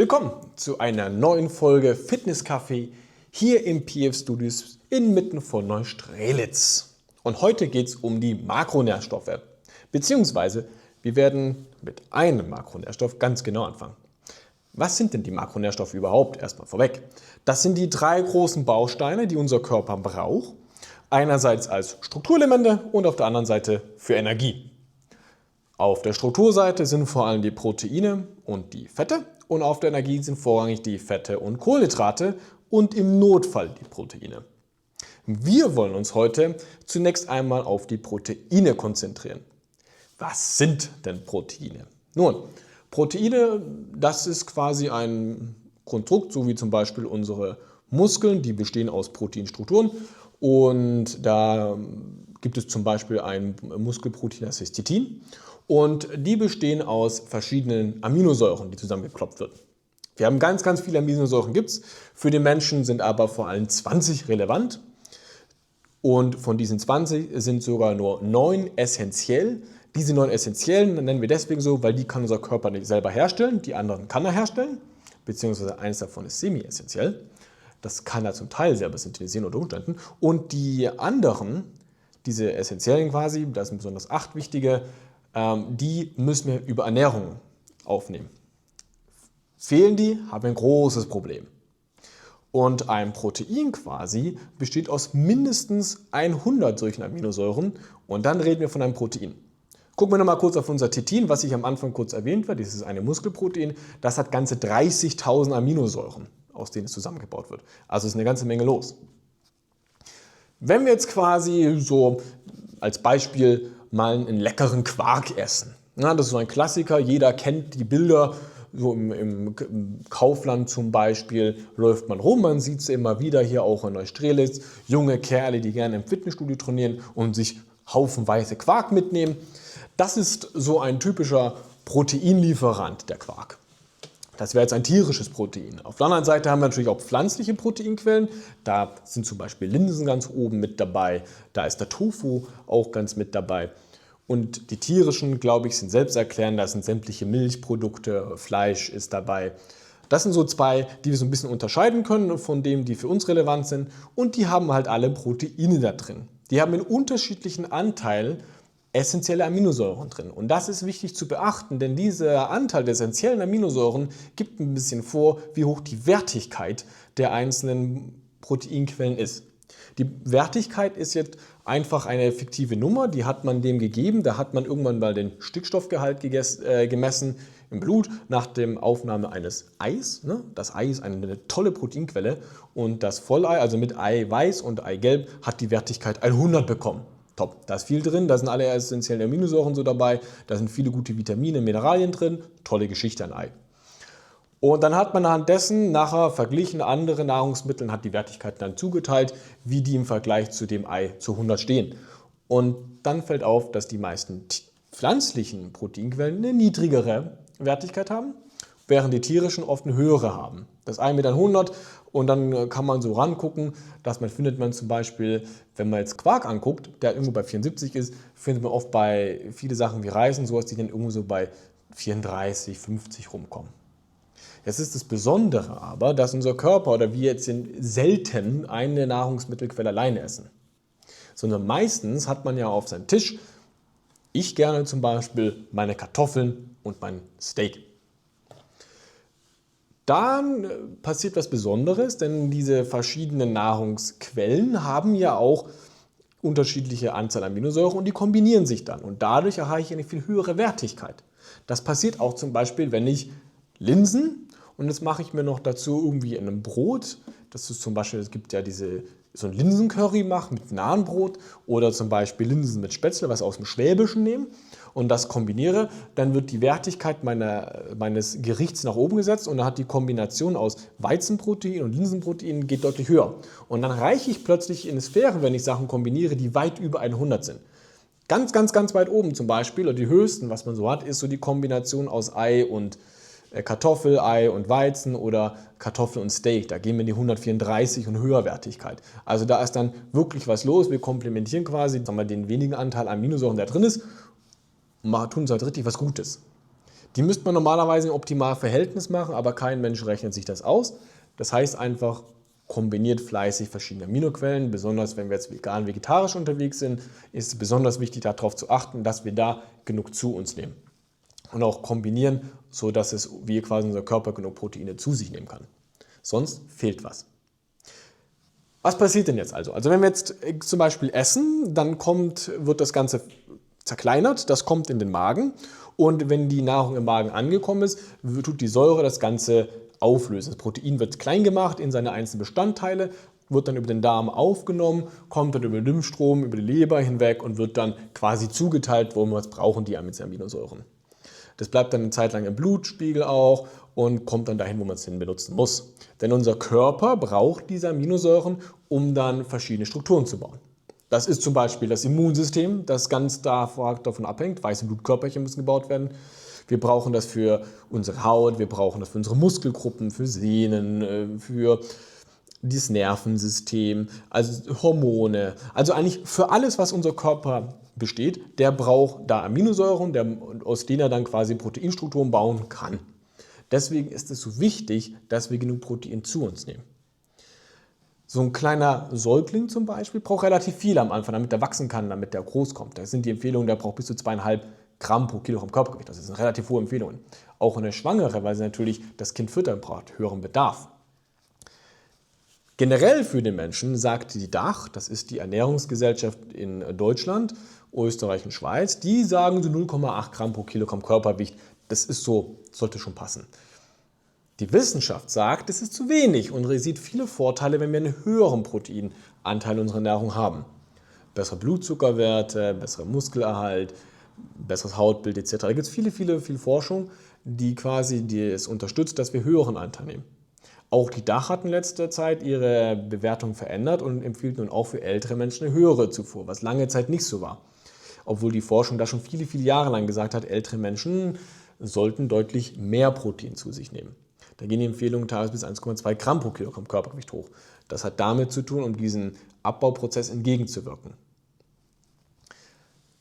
Willkommen zu einer neuen Folge Fitness Café hier im PF Studios inmitten von Neustrelitz. Und heute geht es um die Makronährstoffe, beziehungsweise wir werden mit einem Makronährstoff ganz genau anfangen. Was sind denn die Makronährstoffe überhaupt? Erstmal vorweg. Das sind die drei großen Bausteine, die unser Körper braucht. Einerseits als Strukturelemente und auf der anderen Seite für Energie. Auf der Strukturseite sind vor allem die Proteine und die Fette und auf der Energie sind vorrangig die Fette und Kohlenhydrate und im Notfall die Proteine. Wir wollen uns heute zunächst einmal auf die Proteine konzentrieren. Was sind denn Proteine? Nun, Proteine, das ist quasi ein Konstrukt, so wie zum Beispiel unsere Muskeln, die bestehen aus Proteinstrukturen und da gibt es zum Beispiel ein Muskelprotein, das heißt Chitin. Und die bestehen aus verschiedenen Aminosäuren, die zusammengeklopft werden. Wir haben ganz viele Aminosäuren gibt's. Für den Menschen sind aber vor allem 20 relevant. Und von diesen 20 sind sogar nur 9 essentiell. Diese 9 essentiellen nennen wir deswegen so, weil die kann unser Körper nicht selber herstellen. Die anderen kann er herstellen, beziehungsweise eines davon ist semi-essentiell. Das kann er zum Teil selber synthetisieren unter Umständen. Und die anderen, diese essentiellen quasi, das sind besonders 8 wichtige, die müssen wir über Ernährung aufnehmen. Fehlen die, haben wir ein großes Problem. Und ein Protein quasi besteht aus mindestens 100 solchen Aminosäuren und dann reden wir von einem Protein. Gucken wir nochmal kurz auf unser Chitin, was ich am Anfang kurz erwähnt habe. Dieses ist eine Muskelprotein. Das hat ganze 30.000 Aminosäuren, aus denen es zusammengebaut wird. Also ist eine ganze Menge los. Wenn wir jetzt quasi so als Beispiel mal einen leckeren Quark essen. Ja, das ist so ein Klassiker, jeder kennt die Bilder, so im Kaufland zum Beispiel läuft man rum, man sieht es immer wieder hier auch in Neustrelitz, junge Kerle, die gerne im Fitnessstudio trainieren und sich haufenweise Quark mitnehmen. Das ist so ein typischer Proteinlieferant, der Quark. Das wäre jetzt ein tierisches Protein. Auf der anderen Seite haben wir natürlich auch pflanzliche Proteinquellen. Da sind zum Beispiel Linsen ganz oben mit dabei. Da ist der Tofu auch ganz mit dabei. Und die tierischen, glaube ich, sind selbsterklärend. Da sind sämtliche Milchprodukte, Fleisch ist dabei. Das sind so zwei, die wir so ein bisschen unterscheiden können von denen, die für uns relevant sind. Und die haben halt alle Proteine da drin. Die haben in unterschiedlichen Anteilen essentielle Aminosäuren drin. Und das ist wichtig zu beachten, denn dieser Anteil der essentiellen Aminosäuren gibt ein bisschen vor, wie hoch die Wertigkeit der einzelnen Proteinquellen ist. Die Wertigkeit ist jetzt einfach eine fiktive Nummer, die hat man dem gegeben, da hat man irgendwann mal den Stickstoffgehalt gemessen im Blut nach der Aufnahme eines Eis. Das Ei ist eine tolle Proteinquelle und das Vollei, also mit Eiweiß und Eigelb, hat die Wertigkeit 100 bekommen. Top, da ist viel drin, da sind alle essentiellen Aminosäuren so dabei, da sind viele gute Vitamine, Mineralien drin, tolle Geschichte ein Ei. Und dann hat man anhand dessen nachher verglichen andere Nahrungsmittel und hat die Wertigkeiten dann zugeteilt, wie die im Vergleich zu dem Ei zu 100 stehen. Und dann fällt auf, dass die meisten pflanzlichen Proteinquellen eine niedrigere Wertigkeit haben, während die tierischen oft eine höhere haben. Das Ei mit 100 und dann kann man so rangucken, dass findet man zum Beispiel, wenn man jetzt Quark anguckt, der irgendwo bei 74 ist, findet man oft bei viele Sachen wie Reis und sowas, die dann irgendwo so bei 34, 50 rumkommen. Jetzt ist das Besondere aber, dass unser Körper oder wir jetzt selten eine Nahrungsmittelquelle alleine essen. Sondern meistens hat man ja auf seinem Tisch, ich gerne zum Beispiel meine Kartoffeln und mein Steak. Dann passiert was Besonderes, denn diese verschiedenen Nahrungsquellen haben ja auch unterschiedliche Anzahl Aminosäuren und die kombinieren sich dann und dadurch erreiche ich eine viel höhere Wertigkeit. Das passiert auch zum Beispiel, wenn ich Linsen und das mache ich mir noch dazu irgendwie in einem Brot. Das ist zum Beispiel, es gibt ja so ein Linsencurry mache mit Nahenbrot oder zum Beispiel Linsen mit Spätzle, was aus dem Schwäbischen nehmen und das kombiniere, dann wird die Wertigkeit meines Gerichts nach oben gesetzt und dann hat die Kombination aus Weizenprotein und Linsenprotein geht deutlich höher. Und dann reiche ich plötzlich in Sphären, wenn ich Sachen kombiniere, die weit über 100 sind. Ganz weit oben zum Beispiel, oder die höchsten, was man so hat, ist so die Kombination aus Ei und Kartoffel, Ei und Weizen oder Kartoffel und Steak. Da gehen wir in die 134 und Höherwertigkeit. Also da ist dann wirklich was los. Wir komplementieren quasi den wenigen Anteil Aminosäuren, der drin ist, und tun uns halt richtig was Gutes. Die müsste man normalerweise im optimalen Verhältnis machen, aber kein Mensch rechnet sich das aus. Das heißt einfach, kombiniert fleißig verschiedene Aminoquellen. Besonders wenn wir jetzt vegan, vegetarisch unterwegs sind, ist es besonders wichtig, darauf zu achten, dass wir da genug zu uns nehmen. Und auch kombinieren, sodass wir quasi unser Körper genug Proteine zu sich nehmen kann. Sonst fehlt was. Was passiert denn jetzt also? Also wenn wir jetzt zum Beispiel essen, dann wird das Ganze zerkleinert, das kommt in den Magen und wenn die Nahrung im Magen angekommen ist, tut die Säure das Ganze auflösen. Das Protein wird klein gemacht in seine einzelnen Bestandteile, wird dann über den Darm aufgenommen, kommt dann über den Lymphstrom, über die Leber hinweg und wird dann quasi zugeteilt, wo wir es brauchen, die Aminosäuren. Das bleibt dann eine Zeit lang im Blutspiegel auch und kommt dann dahin, wo man es hin benutzen muss. Denn unser Körper braucht diese Aminosäuren, um dann verschiedene Strukturen zu bauen. Das ist zum Beispiel das Immunsystem, das ganz davon abhängt. Weiße Blutkörperchen müssen gebaut werden. Wir brauchen das für unsere Haut, wir brauchen das für unsere Muskelgruppen, für Sehnen, für das Nervensystem, also Hormone. Also eigentlich für alles, was unser Körper besteht, der braucht da Aminosäuren, aus denen er dann quasi Proteinstrukturen bauen kann. Deswegen ist es so wichtig, dass wir genug Protein zu uns nehmen. So ein kleiner Säugling zum Beispiel braucht relativ viel am Anfang, damit er wachsen kann, damit er groß kommt. Da sind die Empfehlungen, der braucht bis zu 2,5 Gramm pro Kilogramm Körpergewicht. Das sind relativ hohe Empfehlungen. Auch eine Schwangere, weil sie natürlich das Kind füttern braucht, höheren Bedarf. Generell für den Menschen sagt die DACH, das ist die Ernährungsgesellschaft in Deutschland, Österreich und Schweiz, die sagen so 0,8 Gramm pro Kilogramm Körpergewicht. Das ist so, sollte schon passen. Die Wissenschaft sagt, es ist zu wenig und sieht viele Vorteile, wenn wir einen höheren Proteinanteil unserer Ernährung haben. Bessere Blutzuckerwerte, besserer Muskelerhalt, besseres Hautbild etc. Da gibt es viel Forschung, die es unterstützt, dass wir höheren Anteil nehmen. Auch die DACH hat in letzter Zeit ihre Bewertung verändert und empfiehlt nun auch für ältere Menschen eine höhere Zufuhr, was lange Zeit nicht so war. Obwohl die Forschung da schon viele Jahre lang gesagt hat, ältere Menschen sollten deutlich mehr Protein zu sich nehmen. Da gehen die Empfehlungen teilweise bis 1,2 Gramm pro Kilogramm Körpergewicht hoch. Das hat damit zu tun, um diesen Abbauprozess entgegenzuwirken.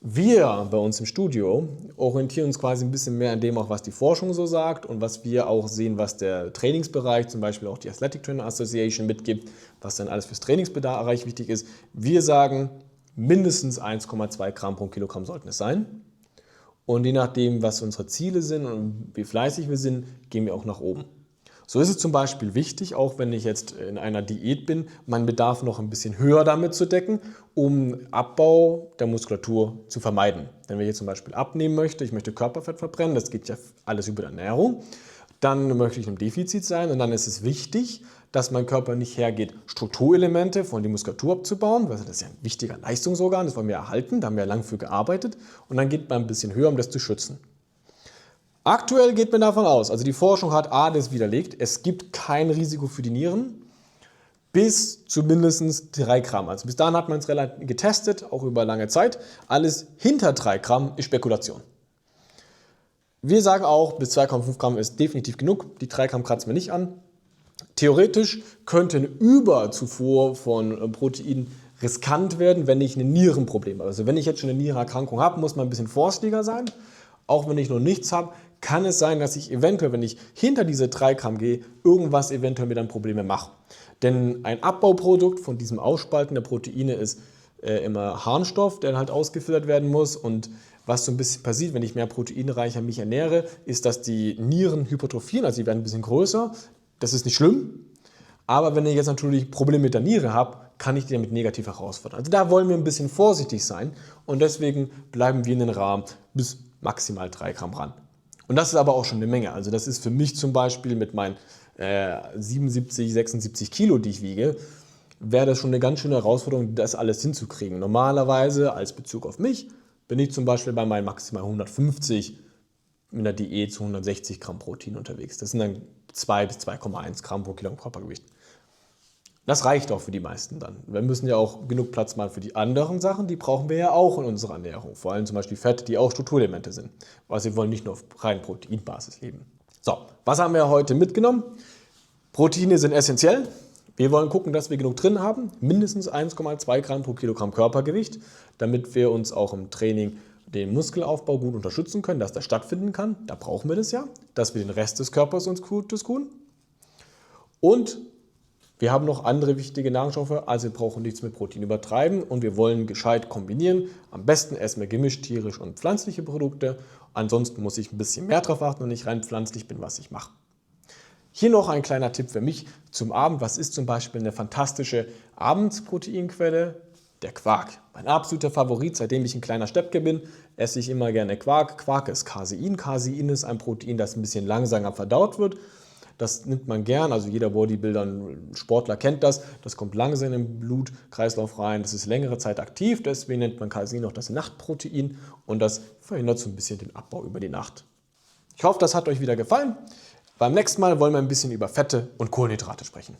Wir bei uns im Studio orientieren uns quasi ein bisschen mehr an dem, auch was die Forschung so sagt und was wir auch sehen, was der Trainingsbereich, zum Beispiel auch die Athletic Trainer Association mitgibt, was dann alles fürs Trainingsbereich wichtig ist. Wir sagen, mindestens 1,2 Gramm pro Kilogramm sollten es sein. Und je nachdem, was unsere Ziele sind und wie fleißig wir sind, gehen wir auch nach oben. So ist es zum Beispiel wichtig, auch wenn ich jetzt in einer Diät bin, meinen Bedarf noch ein bisschen höher damit zu decken, um Abbau der Muskulatur zu vermeiden. Wenn wir jetzt zum Beispiel abnehmen möchte, ich möchte Körperfett verbrennen, das geht ja alles über die Ernährung, dann möchte ich im Defizit sein und dann ist es wichtig, dass mein Körper nicht hergeht, Strukturelemente von der Muskulatur abzubauen, weil das ist ja ein wichtiger Leistungsorgan, das wollen wir erhalten, da haben wir ja lange für gearbeitet und dann geht man ein bisschen höher, um das zu schützen. Aktuell geht man davon aus, also die Forschung hat das widerlegt, es gibt kein Risiko für die Nieren bis zu mindestens 3 Gramm. Also bis dahin hat man es relativ getestet, auch über lange Zeit. Alles hinter 3 Gramm ist Spekulation. Wir sagen auch, bis 2,5 Gramm ist definitiv genug, die 3 Gramm kratzen wir nicht an. Theoretisch könnte eine Überzufuhr von Protein riskant werden, wenn ich ein Nierenproblem habe. Also wenn ich jetzt schon eine Nierenerkrankung habe, muss man ein bisschen vorsichtiger sein. Auch wenn ich noch nichts habe, kann es sein, dass ich eventuell, wenn ich hinter diese 3 Gramm gehe, irgendwas eventuell mir dann Probleme mache. Denn ein Abbauprodukt von diesem Ausspalten der Proteine ist immer Harnstoff, der halt ausgefiltert werden muss. Und was so ein bisschen passiert, wenn ich mehr proteinreicher mich ernähre, ist, dass die Nieren hypertrophieren, also sie werden ein bisschen größer. Das ist nicht schlimm. Aber wenn ich jetzt natürlich Probleme mit der Niere habe, kann ich die damit negativ herausfordern. Also da wollen wir ein bisschen vorsichtig sein und deswegen bleiben wir in den Rahmen bis maximal 3 Gramm ran. Und das ist aber auch schon eine Menge. Also das ist für mich zum Beispiel mit meinen 77, 76 Kilo, die ich wiege, wäre das schon eine ganz schöne Herausforderung, das alles hinzukriegen. Normalerweise als Bezug auf mich bin ich zum Beispiel bei meinen maximal 150 mit einer Diät zu 160 Gramm Protein unterwegs. Das sind dann 2 bis 2,1 Gramm pro Kilogramm Körpergewicht. Das reicht auch für die meisten dann. Wir müssen ja auch genug Platz machen für die anderen Sachen, die brauchen wir ja auch in unserer Ernährung. Vor allem zum Beispiel Fette, die auch Strukturelemente sind. Weil wir wollen nicht nur auf rein Proteinbasis leben. So, was haben wir heute mitgenommen? Proteine sind essentiell. Wir wollen gucken, dass wir genug drin haben. Mindestens 1,2 Gramm pro Kilogramm Körpergewicht, damit wir uns auch im Training den Muskelaufbau gut unterstützen können, dass der stattfinden kann. Da brauchen wir das ja, dass wir den Rest des Körpers uns Gutes tun. Und wir haben noch andere wichtige Nahrungsstoffe, also wir brauchen nichts mit Protein übertreiben und wir wollen gescheit kombinieren. Am besten essen wir gemischt tierische und pflanzliche Produkte. Ansonsten muss ich ein bisschen mehr drauf achten und nicht rein pflanzlich bin, was ich mache. Hier noch ein kleiner Tipp für mich zum Abend. Was ist zum Beispiel eine fantastische Abendsproteinquelle? Der Quark. Mein absoluter Favorit, seitdem ich ein kleiner Steppke bin, esse ich immer gerne Quark. Quark ist Casein. Casein ist ein Protein, das ein bisschen langsamer verdaut wird. Das nimmt man gern, also jeder Bodybuilder, Sportler kennt das. Das kommt langsam in den Blutkreislauf rein, das ist längere Zeit aktiv, deswegen nennt man Casein auch das Nachtprotein und das verhindert so ein bisschen den Abbau über die Nacht. Ich hoffe, das hat euch wieder gefallen. Beim nächsten Mal wollen wir ein bisschen über Fette und Kohlenhydrate sprechen.